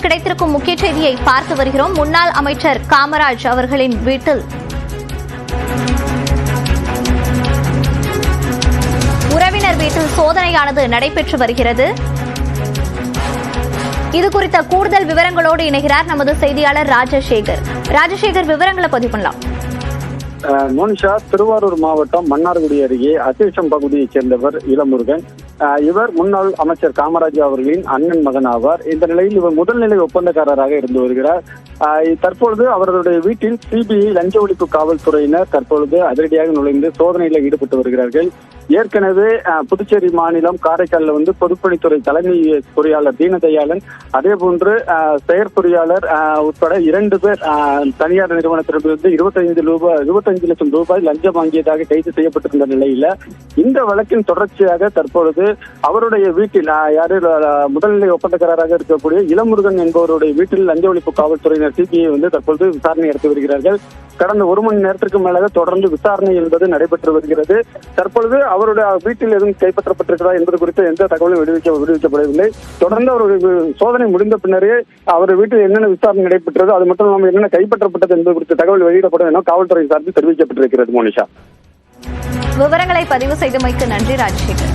கிடைத்திருக்கும் முக்கிய செய்தியை பார்த்து வருகிறோம். முன்னாள் அமைச்சர் காமராஜ் அவர்களின் வீட்டில் உறவினர் வீட்டில் சோதனையானது நடைபெற்று வருகிறது. இது குறித்த கூடுதல் விவரங்களோடு இணைகிறார் நமது செய்தியாளர் ராஜசேகர். ராஜசேகர், விவரங்களை பதிவு பண்ணலாம். மோனிஷா, திருவாரூர் மாவட்டம் மன்னார்குடி அருகே அசேஷம் பகுதியைச் சேர்ந்தவர் இளமுருகன். இவர் முன்னாள் அமைச்சர் காமராஜ் அவர்களின் அண்ணன் மகன் ஆவார். இந்த நிலையில் இவர் முதல்நிலை ஒப்பந்தக்காரராக இருந்து வருகிறார். தற்பொழுது அவர்களுடைய வீட்டில் சிபிஐ லஞ்ச ஒழிப்பு காவல்துறையினர் தற்பொழுது அதிரடியாக நுழைந்து சோதனையில் ஈடுபட்டு வருகிறார்கள். ஏற்கனவே புதுச்சேரி மாநிலம் காரைக்காலில் பொதுப்பணித்துறை தலைமை பொறியாளர் தீனதயாளன், அதே போன்று செயற்பொறியாளர் உட்பட 2 பேர் தனியார் நிறுவனத்திலிருந்து 25 லட்சம் ரூபாய் லஞ்சம் வாங்கியதாக கைது செய்யப்பட்டிருந்த நிலையில இந்த வழக்கின் தொடர்ச்சியாக தற்பொழுது அவருடைய வீட்டில் முதல்நிலை ஒப்பந்தக்காரராக இருக்கக்கூடிய இளமுருகன் என்பவருடைய வீட்டில் லஞ்ச ஒழிப்பு காவல்துறையினர் சிபிஐ தற்பொழுது விசாரணை நடத்தி வருகிறார்கள். கடந்த 1 மணி நேரத்திற்கு மேலாக தொடர்ந்து விசாரணை என்பது நடைபெற்று வருகிறது. தற்பொழுது அவருடைய வீட்டில் எதுவும் கைப்பற்றப்பட்டிருக்கிறதா என்பது குறித்து எந்த தகவலும் விடுவிக்கப்படவில்லை. தொடர்ந்து அவருடைய சோதனை முடிந்த பின்னரே அவர் வீட்டில் என்னென்ன விசாரணை நடைபெற்றது, அது மட்டும் இல்லாமல் என்னென்ன கைப்பற்றப்பட்டது என்பது குறித்த தகவல் வெளியிடப்படும் என காவல்துறை சார்பில் தெரிவிக்கப்பட்டிருக்கிறது. மோனிஷா, விவரங்களை பதிவு செய்தமைக்கு நன்றி ராஜசேகர்.